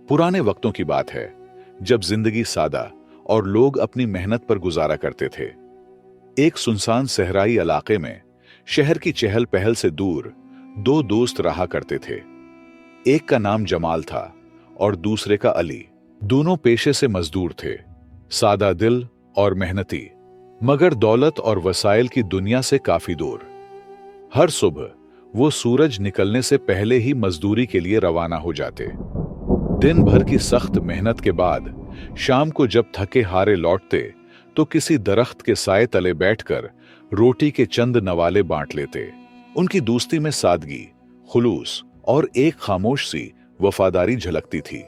पुराने वक्तों की बात है, जब जिंदगी सादा और लोग अपनी मेहनत पर गुजारा करते थे। एक सुनसान सहराई इलाके में शहर की चहल पहल से दूर दो दोस्त रहा करते थे। एक का नाम जमाल था और दूसरे का अली। दोनों पेशे से मजदूर थे, सादा दिल और मेहनती, मगर दौलत और वसाइल की दुनिया से काफी दूर। हर सुबह वो सूरज निकलने से पहले ही मजदूरी के लिए रवाना हो जाते। दिन भर की सख्त मेहनत के बाद शाम को जब थके हारे लौटते तो किसी दरख्त के साए तले बैठकर रोटी के चंद नवाले बांट लेते। उनकी दोस्ती में सादगी, खुलूस और एक खामोश सी वफादारी झलकती थी।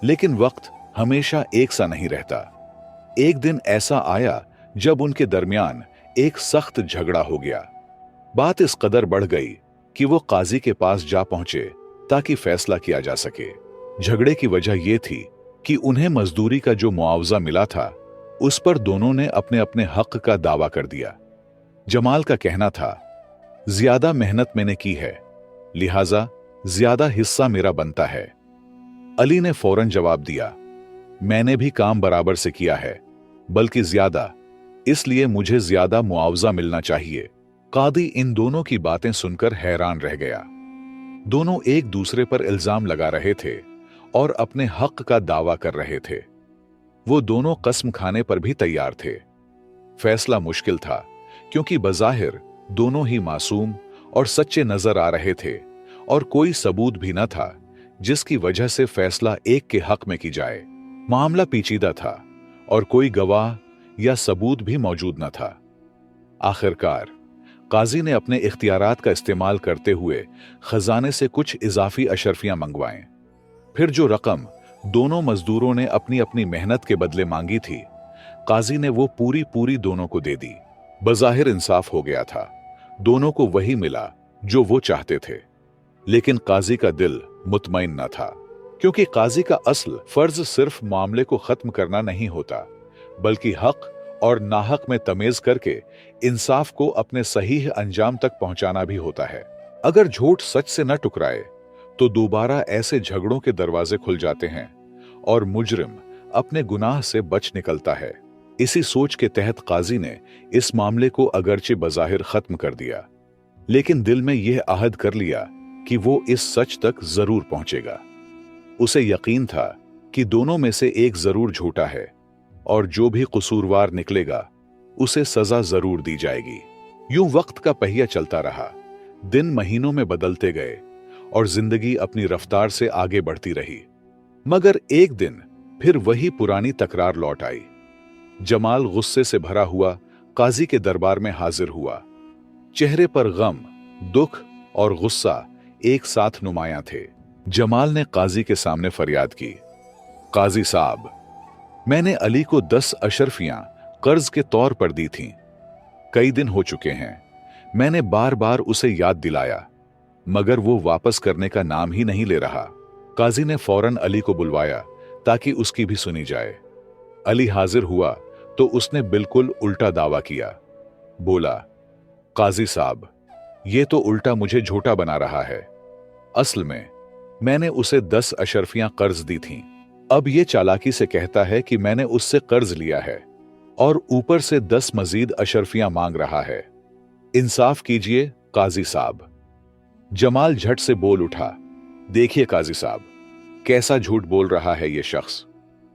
लेकिन वक्त हमेशा एक सा नहीं रहता। एक दिन ऐसा आया जब उनके दरमियान एक सख्त झगड़ा हो गया। बात इस कदर बढ़ गई कि वो काजी के पास जा पहुंचे ताकि फैसला किया जा सके। झगड़े की वजह यह थी कि उन्हें मजदूरी का जो मुआवजा मिला था उस पर दोनों ने अपने अपने हक का दावा कर दिया। जमाल का कहना था, ज्यादा मेहनत मैंने की है, लिहाजा ज्यादा हिस्सा मेरा बनता है। अली ने फौरन जवाब दिया, मैंने भी काम बराबर से किया है, बल्कि ज्यादा, इसलिए मुझे ज्यादा मुआवजा मिलना चाहिए। कादी इन दोनों की बातें सुनकर हैरान रह गया। दोनों एक दूसरे पर इल्जाम लगा रहे थे और अपने हक का दावा कर रहे थे। वो दोनों कसम खाने पर भी तैयार थे। फैसला मुश्किल था क्योंकि बज़ाहिर दोनों ही मासूम और सच्चे नजर आ रहे थे और कोई सबूत भी न था जिसकी वजह से फैसला एक के हक में की जाए। मामला पेचीदा था और कोई गवाह या सबूत भी मौजूद न था। आखिरकार काजी ने अपने इख्तियारात का इस्तेमाल करते हुए खजाने से कुछ इजाफी अशरफियां मंगवाएं। फिर जो रकम दोनों मजदूरों ने अपनी अपनी मेहनत के बदले मांगी थी, काजी ने वो पूरी दोनों को दे दी। बज़ाहिर इंसाफ हो गया था, दोनों को वही मिला जो वो चाहते थे। लेकिन काजी का दिल मुतमईन न था, क्योंकि काजी का असल फर्ज सिर्फ मामले को खत्म करना नहीं होता, बल्कि हक और नाहक में तमेज करके इंसाफ को अपने सही अंजाम तक पहुंचाना भी होता है। अगर झूठ सच से न टकराए तो दोबारा ऐसे झगड़ों के दरवाजे खुल जाते हैं और मुजरिम अपने गुनाह से बच निकलता है। इसी सोच के तहत काजी ने इस मामले को अगरचे बज़ाहिर खत्म कर दिया, लेकिन दिल में यह अहद कर लिया कि वो इस सच तक जरूर पहुंचेगा। उसे यकीन था कि दोनों में से एक जरूर झूठा है और जो भी कसूरवार निकलेगा उसे सजा जरूर दी जाएगी। यूं वक्त का पहिया चलता रहा, दिन महीनों में बदलते गए और जिंदगी अपनी रफ्तार से आगे बढ़ती रही। मगर एक दिन फिर वही पुरानी तकरार लौट आई। जमाल गुस्से से भरा हुआ काजी के दरबार में हाजिर हुआ। चेहरे पर गम, दुख और गुस्सा एक साथ नुमायां थे। जमाल ने काजी के सामने फरियाद की, काजी साहब, मैंने अली को 10 अशरफियां कर्ज के तौर पर दी थीं। कई दिन हो चुके हैं, मैंने बार बार उसे याद दिलाया, मगर वो वापस करने का नाम ही नहीं ले रहा। काजी ने फौरन अली को बुलवाया ताकि उसकी भी सुनी जाए। अली हाजिर हुआ तो उसने बिल्कुल उल्टा दावा किया। बोला, काजी साहब, ये तो उल्टा मुझे झूठा बना रहा है। असल में मैंने उसे 10 अशरफियां कर्ज दी थीं। अब ये चालाकी से कहता है कि मैंने उससे कर्ज लिया है और ऊपर से 10 मजीद अशरफियां मांग रहा है। इंसाफ कीजिए काजी साहब। जमाल झट से बोल उठा, देखिए काजी साहब, कैसा झूठ बोल रहा है ये शख्स।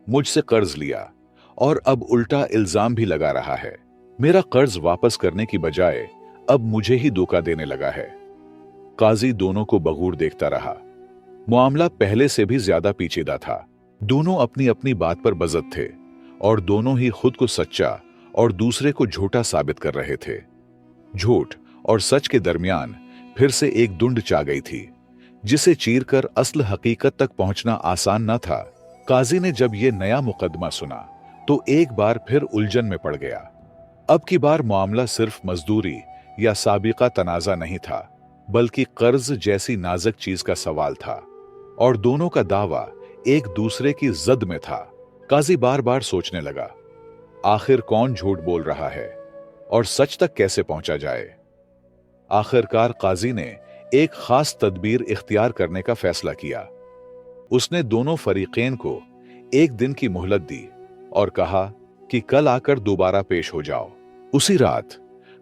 मुझसे कर्ज लिया और अब उल्टा इल्जाम भी लगा रहा है। मेरा कर्ज वापस करने की बजाय अब मुझे ही धोखा देने लगा है। काजी दोनों को बगूर देखता रहा। मामला पहले से भी ज्यादा पेचीदा था। दोनों अपनी अपनी बात पर बज़द थे और दोनों ही खुद को सच्चा और दूसरे को झूठा साबित कर रहे थे। झूठ और सच के दरमियान फिर से एक दुंड चा गई थी, जिसे चीरकर असल हकीकत तक पहुंचना आसान न था। काजी ने जब यह नया मुकदमा सुना तो एक बार फिर उलझन में पड़ गया। अब की बार मामला सिर्फ मजदूरी या साबिका तनाजा नहीं था, बल्कि कर्ज जैसी नाजुक चीज का सवाल था और दोनों का दावा एक दूसरे की जद में था। काजी बार बार सोचने लगा, आखिर कौन झूठ बोल रहा है और सच तक कैसे पहुंचा जाए। आखिरकार काजी ने एक खास तदबीर इख्तियार करने का फैसला किया। उसने दोनों फरीकैन को एक दिन की मोहलत दी और कहा कि कल आकर दोबारा पेश हो जाओ। उसी रात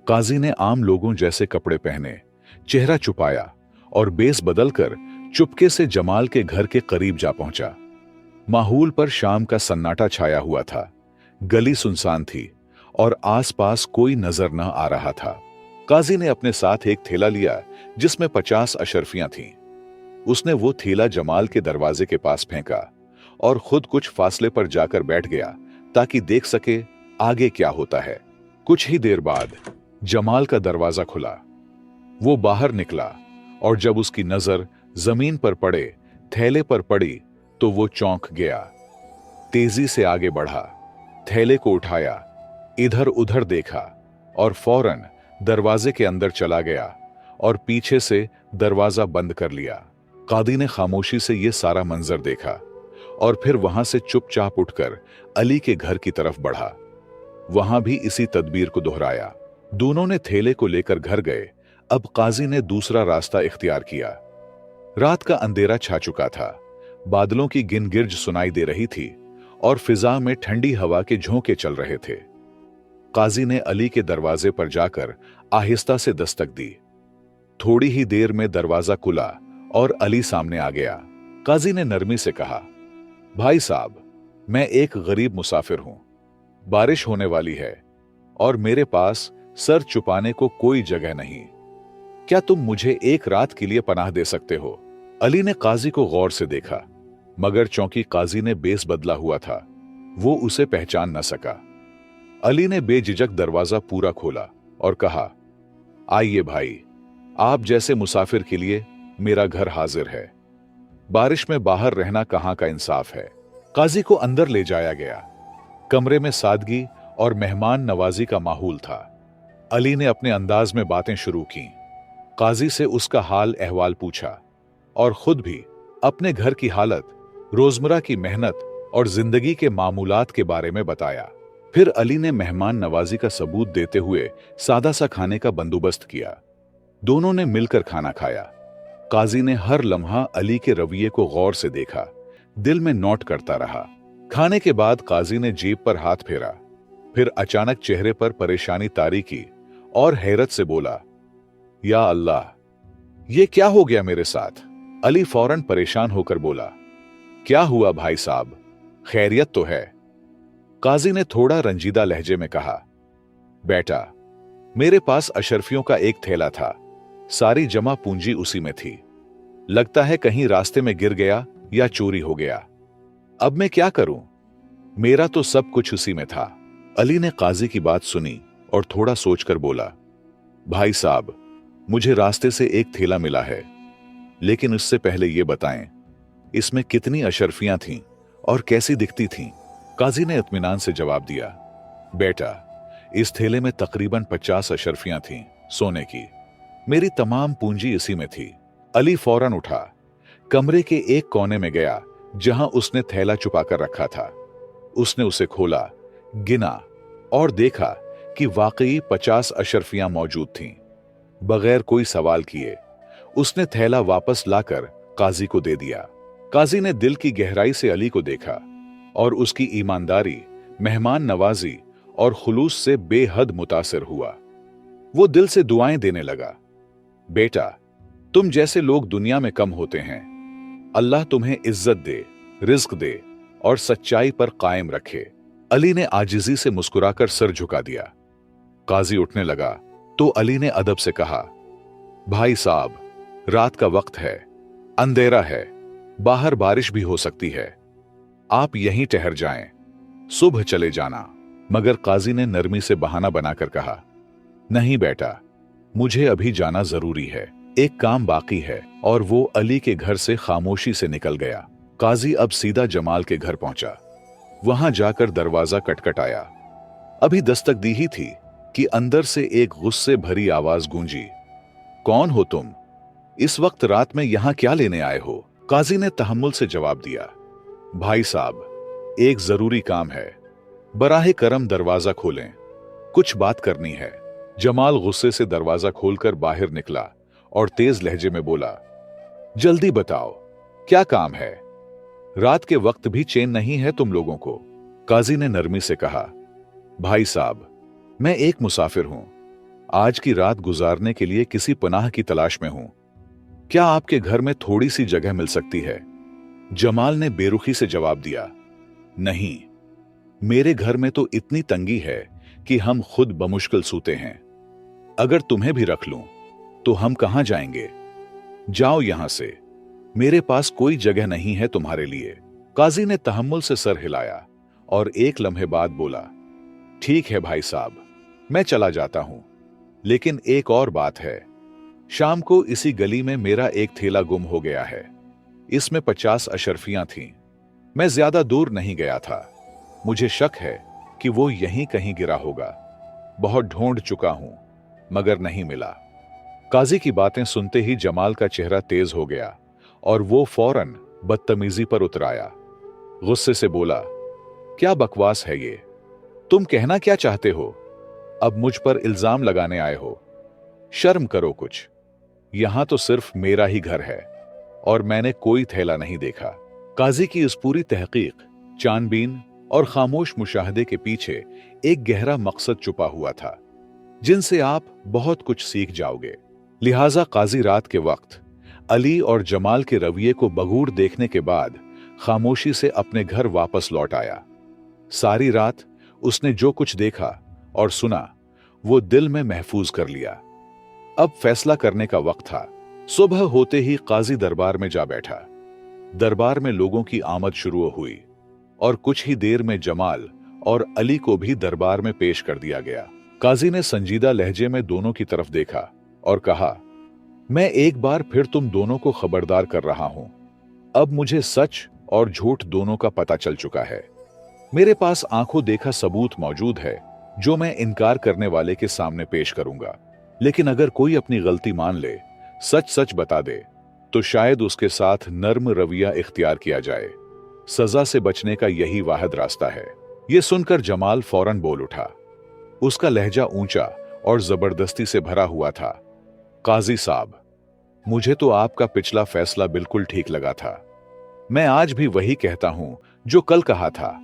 काजी ने आम लोगों जैसे कपड़े पहने, चेहरा छुपाया और बेस बदलकर चुपके से जमाल के घर के करीब जा पहुंचा। माहौल पर शाम का सन्नाटा छाया हुआ था। गली सुनसान थी और आसपास कोई नजर न आ रहा था। काजी ने अपने साथ एक थैला लिया जिसमें 50 अशरफियां थीं। उसने वो थैला जमाल के दरवाजे के पास फेंका और खुद कुछ फासले पर जाकर बैठ गया ताकि देख सके आगे क्या होता है। कुछ ही देर बाद जमाल का दरवाजा खुला। वो बाहर निकला और जब उसकी नजर जमीन पर पड़े, थैले पर पड़ी, तो वो चौंक गया। तेजी से आगे बढ़ा, थैले को उठाया, इधर उधर देखा और फौरन दरवाजे के अंदर चला गया और पीछे से दरवाजा बंद कर लिया। कादी ने खामोशी से ये सारा मंजर देखा और फिर वहां से चुपचाप उठकर अली के घर की तरफ बढ़ा। वहां भी इसी तदबीर को दोहराया। दोनों ने थैले को लेकर घर गए। अब काजी ने दूसरा रास्ता इख्तियार किया। रात का अंधेरा छा चुका था, बादलों की गिनगिर्ज सुनाई दे रही थी और फिजा में ठंडी हवा के झोंके चल रहे थे। काजी ने अली के दरवाजे पर जाकर आहिस्ता से दस्तक दी। थोड़ी ही देर में दरवाजा खुला और अली सामने आ गया। काजी ने नरमी से कहा, भाई साहब, मैं एक गरीब मुसाफिर हूं। बारिश होने वाली है और मेरे पास सर छुपाने को कोई जगह नहीं। क्या तुम मुझे एक रात के लिए पनाह दे सकते हो? अली ने काजी को गौर से देखा, मगर चूंकि काजी ने बेस बदला हुआ था, वो उसे पहचान न सका। अली ने बेझिझक दरवाजा पूरा खोला और कहा, आइए भाई, आप जैसे मुसाफिर के लिए मेरा घर हाजिर है। बारिश में बाहर रहना कहां का इंसाफ है। काजी को अंदर ले जाया गया। कमरे में सादगी और मेहमान नवाजी का माहौल था। अली ने अपने अंदाज में बातें शुरू की। काजी से उसका हाल अहवाल पूछा और खुद भी अपने घर की हालत, रोजमर्रा की मेहनत और जिंदगी के मामूलात के बारे में बताया। फिर अली ने मेहमान नवाजी का सबूत देते हुए सादा सा खाने का बंदोबस्त किया। दोनों ने मिलकर खाना खाया। काजी ने हर लम्हा अली के रवैये को गौर से देखा, दिल में नोट करता रहा। खाने के बाद काजी ने जेब पर हाथ फेरा, फिर अचानक चेहरे पर परेशानी तारी की और हैरत से बोला, या अल्लाह, ये क्या हो गया मेरे साथ? अली फौरन परेशान होकर बोला, क्या हुआ भाई साहब, खैरियत तो है? काजी ने थोड़ा रंजीदा लहजे में कहा, बेटा, मेरे पास अशरफियों का एक थैला था, सारी जमा पूंजी उसी में थी। लगता है कहीं रास्ते में गिर गया या चोरी हो गया। अब मैं क्या करूं? मेरा तो सब कुछ उसी में था। अली ने काजी की बात सुनी और थोड़ा सोचकर बोला, भाई साहब, मुझे रास्ते से एक थैला मिला है, लेकिन उससे पहले ये बताएं, इसमें कितनी अशरफियां थीं और कैसी दिखती थीं? काजी ने इत्मीनान से जवाब दिया, बेटा, इस थैले में तकरीबन 50 अशरफियां थीं, सोने की। मेरी तमाम पूंजी इसी में थी। अली फौरन उठा, कमरे के एक कोने में गया जहां उसने थैला छुपाकर रखा था। उसने उसे खोला, गिना और देखा कि वाकई 50 अशरफियां मौजूद थीं। बगैर कोई सवाल किए उसने थैला वापस लाकर काजी को दे दिया। काजी ने दिल की गहराई से अली को देखा और उसकी ईमानदारी, मेहमान नवाजी और खुलूस से बेहद मुतासिर हुआ। वो दिल से दुआएं देने लगा, बेटा, तुम जैसे लोग दुनिया में कम होते हैं। अल्लाह तुम्हें इज्जत दे, रिज्क दे और सच्चाई पर कायम रखे। अली ने आजिजी से मुस्कुराकर सर झुका दिया। काजी उठने लगा तो अली ने अदब से कहा, भाई साहब, रात का वक्त है, अंधेरा है, बाहर बारिश भी हो सकती है। आप यहीं ठहर जाएं, सुबह चले जाना। मगर काजी ने नरमी से बहाना बनाकर कहा, नहीं बेटा, मुझे अभी जाना जरूरी है, एक काम बाकी है। और वो अली के घर से खामोशी से निकल गया। काजी अब सीधा जमाल के घर पहुंचा। वहां जाकर दरवाजा खटखटाया। अभी दस्तक दी ही थी कि अंदर से एक गुस्से भरी आवाज गूंजी, कौन हो तुम? इस वक्त रात में यहां क्या लेने आए हो? काजी ने तहम्मुल से जवाब दिया, भाई साहब, एक जरूरी काम है, बराहे करम दरवाजा खोलें, कुछ बात करनी है। जमाल गुस्से से दरवाजा खोलकर बाहर निकला और तेज लहजे में बोला, जल्दी बताओ, क्या काम है? रात के वक्त भी चैन नहीं है तुम लोगों को। काजी ने नरमी से कहा, भाई साहब, मैं एक मुसाफिर हूं, आज की रात गुजारने के लिए किसी पनाह की तलाश में हूं। क्या आपके घर में थोड़ी सी जगह मिल सकती है? जमाल ने बेरुखी से जवाब दिया, नहीं, मेरे घर में तो इतनी तंगी है कि हम खुद बमुश्किल सूते हैं। अगर तुम्हें भी रख लूं तो हम कहां जाएंगे? जाओ यहां से, मेरे पास कोई जगह नहीं है तुम्हारे लिए। काजी ने तहम्मुल से सर हिलाया और एक लम्हे बाद बोला, ठीक है भाई साहब, मैं चला जाता हूं, लेकिन एक और बात है। शाम को इसी गली में मेरा एक थैला गुम हो गया है। इसमें 50 अशरफियां थीं। मैं ज्यादा दूर नहीं गया था। मुझे शक है कि वो यहीं कहीं गिरा होगा। बहुत ढूंढ चुका हूं, मगर नहीं मिला। काजी की बातें सुनते ही जमाल का चेहरा तेज हो गया और वो फौरन बदतमीजी पर उतर आया। गुस्से से बोला, क्या बकवास है ये? तुम कहना क्या चाहते हो? अब मुझ पर इल्जाम लगाने आए हो? शर्म करो कुछ। यहां तो सिर्फ मेरा ही घर है और मैंने कोई थैला नहीं देखा। काजी की इस पूरी तहकीक, छानबीन और खामोश मुशाहदे के पीछे एक गहरा मकसद छुपा हुआ था, जिनसे आप बहुत कुछ सीख जाओगे। लिहाजा काजी रात के वक्त अली और जमाल के रवैये को बगूर देखने के बाद खामोशी से अपने घर वापस लौट आया। सारी रात उसने जो कुछ देखा और सुना वो दिल में महफूज कर लिया। अब फैसला करने का वक्त था। सुबह होते ही काजी दरबार में जा बैठा। दरबार में लोगों की आमद शुरू हुई और कुछ ही देर में जमाल और अली को भी दरबार में पेश कर दिया गया। काजी ने संजीदा लहजे में दोनों की तरफ देखा और कहा, मैं एक बार फिर तुम दोनों को खबरदार कर रहा हूं। अब मुझे सच और झूठ दोनों का पता चल चुका है। मेरे पास आंखों देखा सबूत मौजूद है जो मैं इनकार करने वाले के सामने पेश करूंगा। लेकिन अगर कोई अपनी गलती मान ले, सच सच बता दे, तो शायद उसके साथ नर्म रवैया इख्तियार किया जाए। सजा से बचने का यही वाहिद रास्ता है। यह सुनकर जमाल फौरन बोल उठा। उसका लहजा ऊंचा और जबरदस्ती से भरा हुआ था। काजी साहब, मुझे तो आपका पिछला फैसला बिल्कुल ठीक लगा था। मैं आज भी वही कहता हूं जो कल कहा था।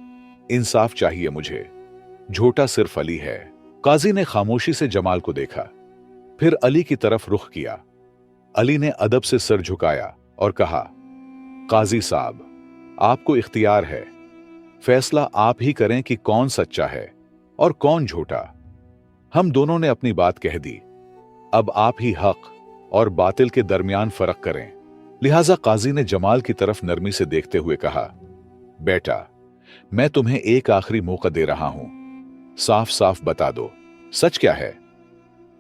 इंसाफ चाहिए मुझे। झूठा सिर्फ अली है। काजी ने खामोशी से जमाल को देखा, फिर अली की तरफ रुख किया। अली ने अदब से सर झुकाया और कहा, काजी साहब, आपको इख्तियार है। फैसला आप ही करें कि कौन सच्चा है और कौन झूठा। हम दोनों ने अपनी बात कह दी। अब आप ही हक और बातिल के दरमियान फर्क करें। लिहाजा काजी ने जमाल की तरफ नरमी से देखते हुए कहा, बेटा, मैं तुम्हें एक आखिरी मौका दे रहा हूं। साफ साफ बता दो, सच क्या है?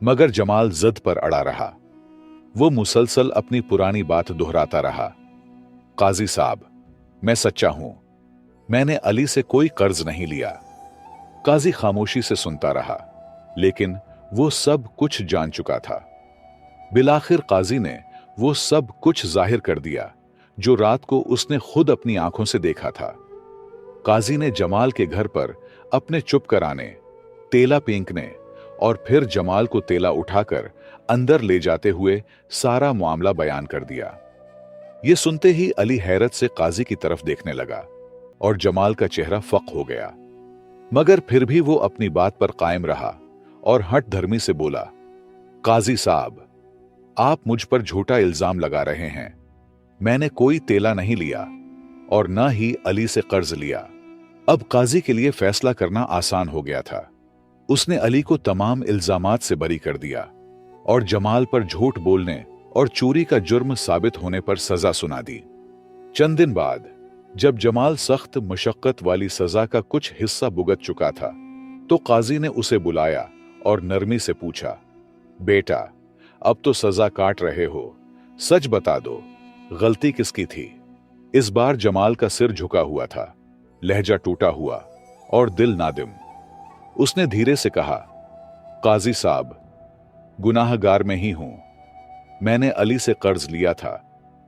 मगर जमाल जिद पर अड़ा रहा। वो मुसलसल अपनी पुरानी बात दोहराता रहा। काजी साहब, मैं सच्चा हूं। मैंने अली से कोई कर्ज नहीं लिया। काजी खामोशी से सुनता रहा, लेकिन वो सब कुछ जान चुका था। बिलाखिर काजी ने वो सब कुछ जाहिर कर दिया जो रात को उसने खुद अपनी आंखों से देखा था। काजी ने जमाल के घर पर अपने चुप कराने, तेला फेंकने और फिर जमाल को तेला उठाकर अंदर ले जाते हुए सारा मामला बयान कर दिया। यह सुनते ही अली हैरत से काजी की तरफ देखने लगा और जमाल का चेहरा फक हो गया। मगर फिर भी वो अपनी बात पर कायम रहा और हठ धर्मी से बोला, काजी साहब, आप मुझ पर झूठा इल्जाम लगा रहे हैं। मैंने कोई तेला नहीं लिया और न ही अली से कर्ज लिया। अब काजी के लिए फैसला करना आसान हो गया था। उसने अली को तमाम इल्जामात से बरी कर दिया और जमाल पर झूठ बोलने और चोरी का जुर्म साबित होने पर सजा सुना दी। चंद दिन बाद जब जमाल सख्त मशक्कत वाली सजा का कुछ हिस्सा भुगत चुका था, तो काजी ने उसे बुलाया और नरमी से पूछा, बेटा, अब तो सजा काट रहे हो, सच बता दो, गलती किसकी थी? इस बार जमाल का सिर झुका हुआ था, लहजा टूटा हुआ और दिल नादिम। उसने धीरे से कहा, काजी साहब, गुनाहगार मैं ही हूं। मैंने अली से कर्ज लिया था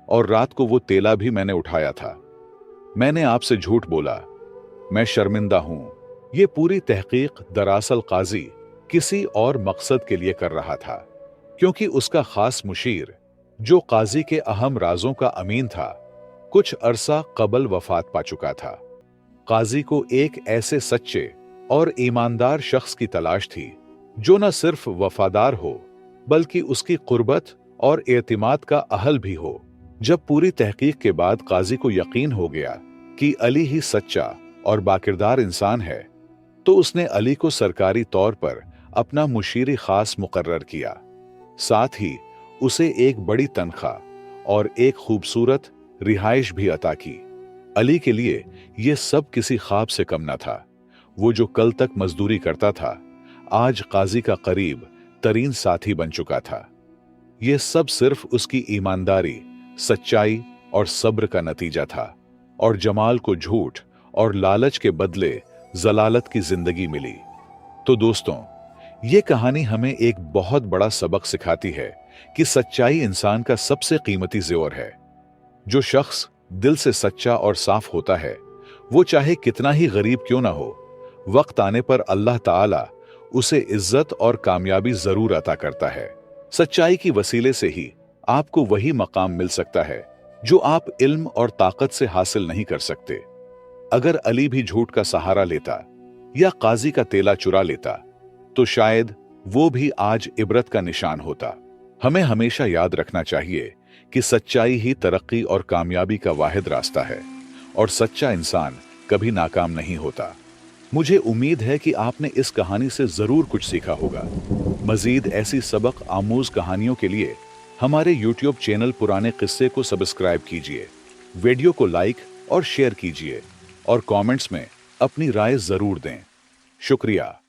और रात को वो तेला भी मैंने उठाया था। मैंने आपसे झूठ बोला। मैं शर्मिंदा हूं। ये पूरी तहकीक दरअसल काजी किसी और मकसद के लिए कर रहा था, क्योंकि उसका खास मुशीर, जो काजी के अहम राजों का अमीन था, कुछ अरसा कबल वफात पा चुका था। काजी को एक ऐसे सच्चे और ईमानदार शख्स की तलाश थी जो न सिर्फ वफादार हो बल्कि उसकी कुर्बत और एतमाद का अहल भी हो। जब पूरी तहकीक के बाद काजी को यकीन हो गया कि अली ही सच्चा और बाकिरदार इंसान है, तो उसने अली को सरकारी तौर पर अपना मुशीर खास मुकर्रर किया। साथ ही उसे एक बड़ी तनख्वाह और एक खूबसूरत रिहाइश भी अता की। अली के लिए यह सब किसी ख्वाब से कम न था। वो जो कल तक मजदूरी करता था, आज काजी का करीब तरीन साथी बन चुका था। यह सब सिर्फ उसकी ईमानदारी, सच्चाई और सब्र का नतीजा था। और जमाल को झूठ और लालच के बदले जलालत की जिंदगी मिली। तो दोस्तों, ये कहानी हमें एक बहुत बड़ा सबक सिखाती है कि सच्चाई इंसान का सबसे कीमती ज़ेवर है। जो शख्स दिल से सच्चा और साफ होता है, वो चाहे कितना ही गरीब क्यों ना हो, वक्त आने पर अल्लाह ताला उसे इज्जत और कामयाबी जरूर अता करता है। सच्चाई की वसीले से ही आपको वही मकाम मिल सकता है जो आप इल्म और ताकत से हासिल नहीं कर सकते। अगर अली भी झूठ का सहारा लेता या काजी का तेला चुरा लेता, तो शायद वो भी आज इबरत का निशान होता। हमें हमेशा याद रखना चाहिए कि सच्चाई ही तरक्की और कामयाबी का वाहिद रास्ता है, और सच्चा इंसान कभी नाकाम नहीं होता। मुझे उम्मीद है कि आपने इस कहानी से जरूर कुछ सीखा होगा। मजीद ऐसी सबक आमूज कहानियों के लिए हमारे YouTube चैनल पुराने किस्से को सब्सक्राइब कीजिए, वीडियो को लाइक और शेयर कीजिए, और कमेंट्स में अपनी राय जरूर दें। शुक्रिया।